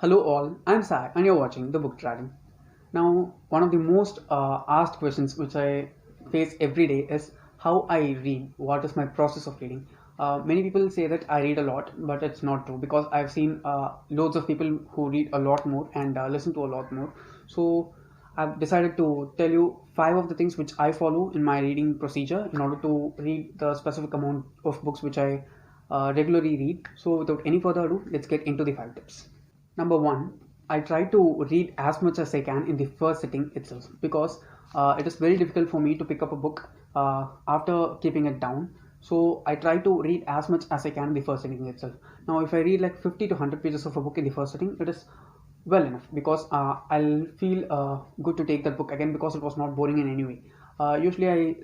Hello all, I'm Sai and you're watching The Book Dragon. Now, one of the most asked questions which I face every day is how I read, what is my process of reading. Many people say that I read a lot, but it's not true because I've seen loads of people who read a lot more and listen to a lot more. So, I've decided to tell you five of the things which I follow in my reading procedure in order to read the specific amount of books which I regularly read. So, without any further ado, let's get into the five tips. Number one, I try to read as much as I can in the first sitting itself because it is very difficult for me to pick up a book after keeping it down. So I try to read as much as I can in the first sitting itself. Now, if I read like 50 to 100 pages of a book in the first sitting, it is well enough because I'll feel good to take that book again because it was not boring in any way. Usually,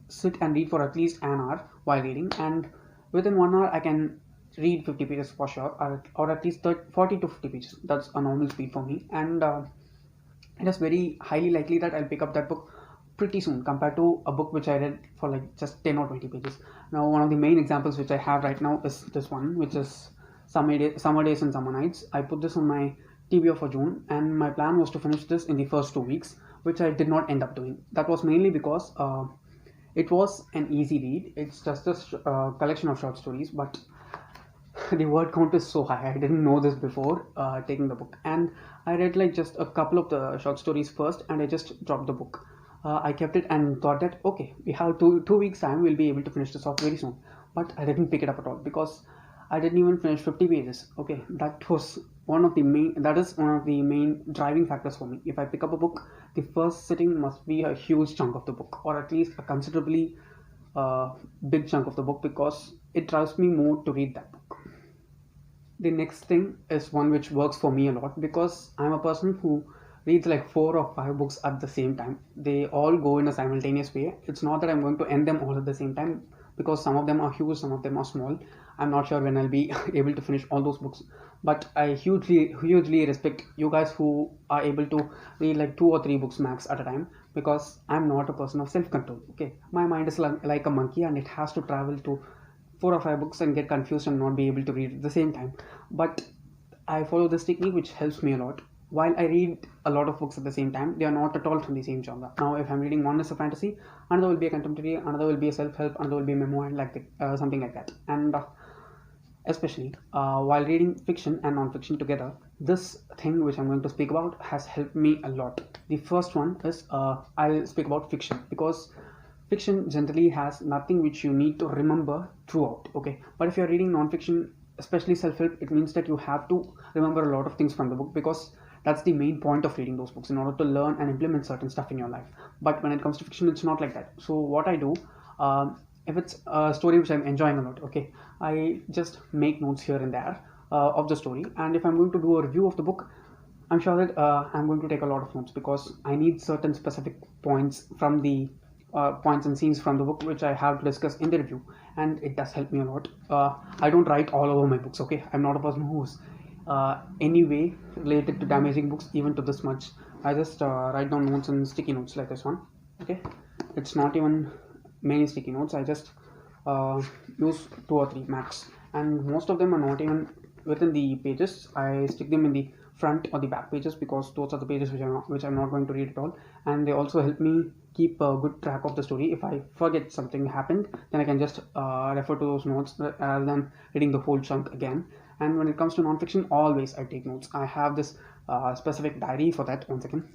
sit and read for at least an hour while reading, and within 1 hour, I can read 50 pages for sure, or at least 30, 40 to 50 pages. That's a normal speed for me, and it is very highly likely that I'll pick up that book pretty soon compared to a book which I read for like just 10 or 20 pages. Now, one of the main examples which I have right now is this one, which is Summer Days and Summer Nights. I put this on my TBR for June, and my plan was to finish this in the first 2 weeks, which I did not end up doing. That was mainly because it was an easy read. It's just a collection of short stories, but the word count is so high. I didn't know this before taking the book, and I read like just a couple of the short stories first, and I just dropped the book. I kept it and thought that okay, we have two weeks time. We'll be able to finish this off very soon. But I didn't pick it up at all because I didn't even finish 50 pages. Okay, that was one of the main. That is one of the main driving factors for me. If I pick up a book, the first sitting must be a huge chunk of the book, or at least a considerably big chunk of the book, because it drives me more to read that book. The next thing is one which works for me a lot because I'm a person who reads like four or five books at the same time. They all go in a simultaneous way. It's not that I'm going to end them all at the same time because some of them are huge, some of them are small. I'm not sure when I'll be able to finish all those books. But I hugely respect you guys who are able to read like two or three books max at a time because I'm not a person of self control. Okay, my mind is like a monkey and it has to travel to four or five books and get confused and not be able to read at the same time. But I follow this technique which helps me a lot. While I read a lot of books at the same time, they are not at all from the same genre. Now, if I'm reading one is a fantasy, another will be a contemporary, another will be a self-help, another will be a memoir, like something like that. And especially while reading fiction and non-fiction together, this thing which I'm going to speak about has helped me a lot. The first one is I'll speak about fiction because fiction generally has nothing which you need to remember throughout. Okay, but if you're reading non-fiction, especially self-help, it means that you have to remember a lot of things from the book because that's the main point of reading those books in order to learn and implement certain stuff in your life. But when it comes to fiction, it's not like that. So what I do, if it's a story which I'm enjoying a lot, okay, I just make notes here and there of the story. And if I'm going to do a review of the book, I'm sure that I'm going to take a lot of notes because I need certain specific points from the points and scenes from the book which I have to discuss in the review, and it does help me a lot. I don't write all over my books. Okay, I'm not a person who's any way related to damaging books, even to this much. I just write down notes and sticky notes like this one. Okay, it's not even many sticky notes. I just use two or three max, and most of them are not even within the pages. I stick them in the front or the back pages because those are the pages which I'm not going to read at all, and they also help me keep a good track of the story. If I forget something happened, then I can just refer to those notes rather than reading the whole chunk again. And when it comes to non-fiction, always I take notes. I have this specific diary for that. One second.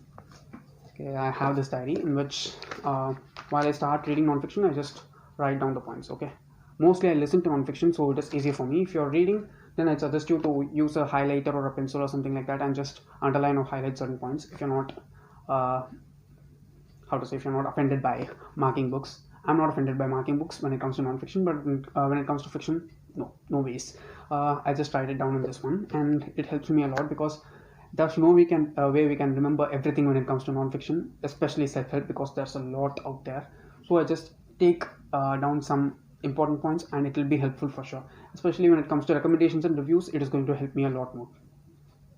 Okay, I have this diary in which while I start reading non-fiction, I just write down the points. Okay, mostly I listen to non-fiction, so it is easier for me. If you're reading, then I suggest you to use a highlighter or a pencil or something like that and just underline or highlight certain points if you're not uh, how to say, if you're not offended by marking books. I'm not offended by marking books when it comes to non-fiction, but when it comes to fiction, no ways. I just write it down in this one, and it helps me a lot because there's no way we can remember everything when it comes to non-fiction, especially self-help, because there's a lot out there. So I just take down some important points, and it will be helpful for sure. Especially when it comes to recommendations and reviews, it is going to help me a lot more.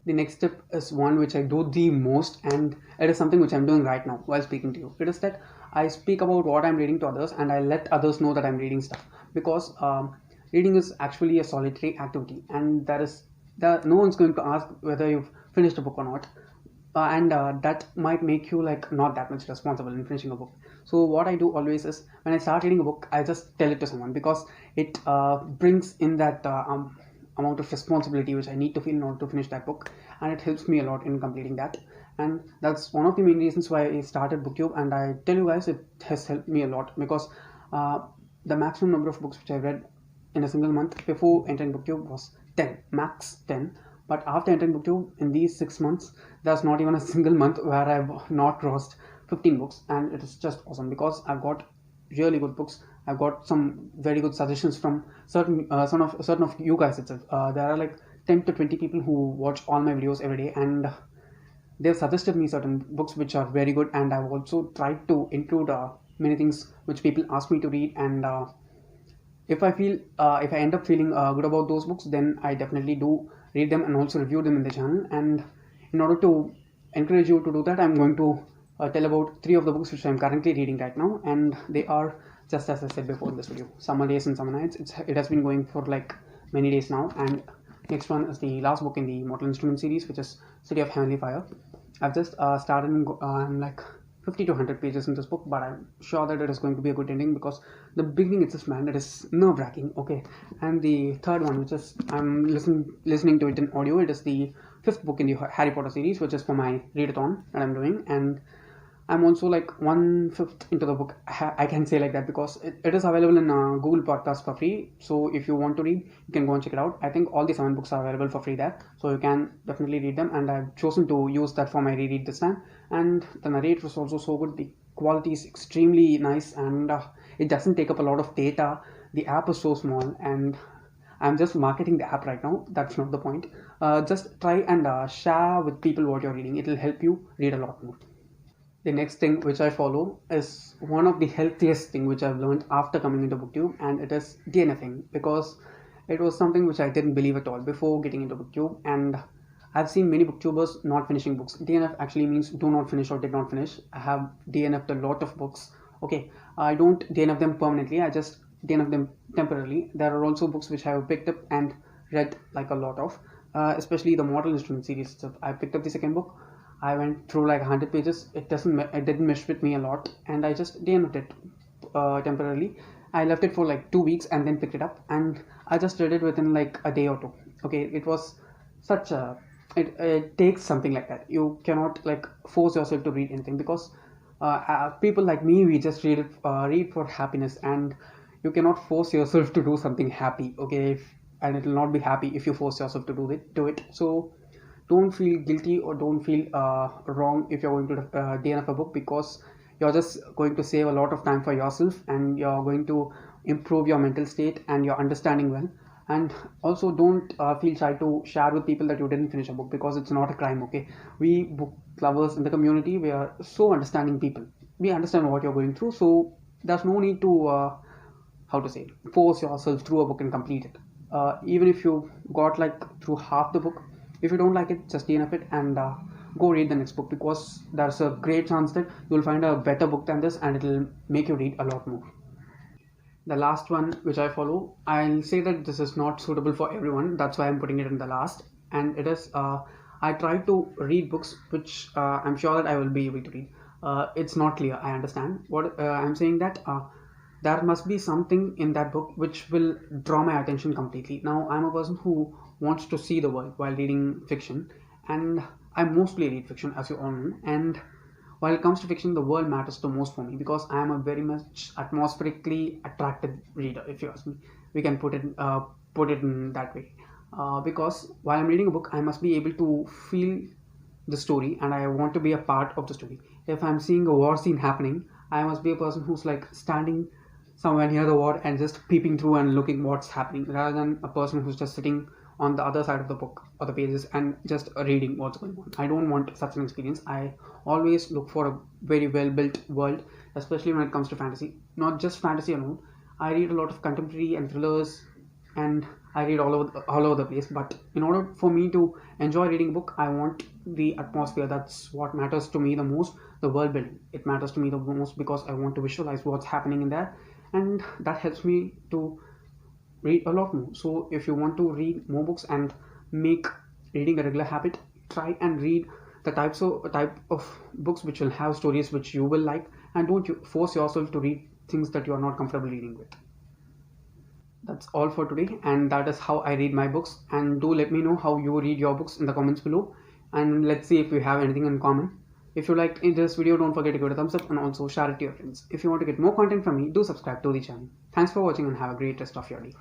The next step is one which I do the most, and it is something which I'm doing right now while speaking to you. It is that I speak about what I'm reading to others, and I let others know that I'm reading stuff because reading is actually a solitary activity, and there is No one's going to ask whether you've finished a book or not, and that might make you like not that much responsible in finishing a book. So what I do always is when I start reading a book, I just tell it to someone, because it brings in that amount of responsibility which I need to feel in order to finish that book, and it helps me a lot in completing that. And that's one of the main reasons why I started booktube, and I tell you guys, it has helped me a lot, because uh, the maximum number of books which I read in a single month before entering booktube was 10, max 10. But after entering booktube, in these 6 months, there's not even a single month where I've not crossed 15 books, and it is just awesome because I've got really good books. I've got some very good suggestions from certain of you guys itself. There are like 10 to 20 people who watch all my videos every day, and they've suggested me certain books which are very good, and I've also tried to include many things which people ask me to read. And if I end up feeling good about those books, then I definitely do read them and also review them in the channel. And in order to encourage you to do that, I'm going to tell about three of the books which I'm currently reading right now, and they are, just as I said before in this video, Summer Days and Summer Nights. It has been going for like many days now. And next one is the last book in the Mortal Instrument series, which is City of Heavenly Fire. I've just started, and I'm like 50 to 100 pages in this book, but I'm sure that it is going to be a good ending, because the beginning itself, man, it is nerve-wracking. Okay, and the third one, which is I'm listening to it in audio, it is the fifth book in the Harry Potter series, which is for my readathon that I'm doing. And I'm also like 1/5 into the book. I can say like that, because it is available in Google Podcast for free. So if you want to read, you can go and check it out. I think all the 7 books are available for free there, so you can definitely read them. And I've chosen to use that for my reread this time. And the narrator is also so good. The quality is extremely nice, and it doesn't take up a lot of data. The app is so small, and I'm just marketing the app right now. That's not the point. Just try and share with people what you're reading. It'll help you read a lot more. The next thing which I follow is one of the healthiest thing which I've learned after coming into booktube, and it is DNFing, because it was something which I didn't believe at all before getting into booktube. And I've seen many booktubers not finishing books. DNF actually means do not finish or did not finish. I have DNF'd a lot of books. Okay, I don't DNF them permanently, I just DNF them temporarily. There are also books which I have picked up and read like a lot of, especially the Mortal Instrument series itself. I picked up the second book. I went through like 100 pages. It didn't mesh with me a lot, and I just DNF'd it temporarily. I left it for like 2 weeks and then picked it up, and I just read it within like a day or two. Okay, it was such a it takes something like that. You cannot like force yourself to read anything, because people like me, we just read for happiness, and you cannot force yourself to do something happy. Okay, and it will not be happy if you force yourself to do it. So don't feel guilty or don't feel wrong if you're going to DNF a book, because you're just going to save a lot of time for yourself, and you're going to improve your mental state and your understanding well. And also don't feel shy to share with people that you didn't finish a book, because it's not a crime. Okay, we book lovers in the community, we are so understanding people. We understand what you're going through, so there's no need to how to say, force yourself through a book and complete it. Even if you got like through half the book, if you don't like it, just DNF it and go read the next book, because there's a great chance that you'll find a better book than this, and it'll make you read a lot more. The last one which I follow, I'll say that this is not suitable for everyone. That's why I'm putting it in the last. And it is I try to read books which I'm sure that I will be able to read. It's not clear, I understand. What I'm saying that there must be something in that book which will draw my attention completely. Now, I'm a person who wants to see the world while reading fiction, and I mostly read fiction, as you all know. And while it comes to fiction, the world matters the most for me, because I am a very much atmospherically attracted reader. If you ask me, we can put it in that way. Because while I'm reading a book, I must be able to feel the story, and I want to be a part of the story. If I'm seeing a war scene happening, I must be a person who's like standing somewhere near the war and just peeping through and looking what's happening, rather than a person who's just sitting on the other side of the book or the pages and just reading what's going on. I don't want such an experience. I always look for a very well built world, especially when it comes to fantasy. Not just fantasy alone. I read a lot of contemporary and thrillers, and I read all over the place. But in order for me to enjoy reading a book, I want the atmosphere. That's what matters to me the most. The world building. It matters to me the most, because I want to visualize what's happening in there, and that helps me to read a lot more. So if you want to read more books and make reading a regular habit. Try and read the type of books which will have stories which you will like, and don't you force yourself to read things that you are not comfortable reading with. That's all for today, and that is how I read my books. And do let me know how you read your books in the comments below, and let's see if we have anything in common. If you liked this video, don't forget to give it a thumbs up and also share it to your friends. If you want to get more content from me, do subscribe to the channel. Thanks for watching and have a great rest of your day.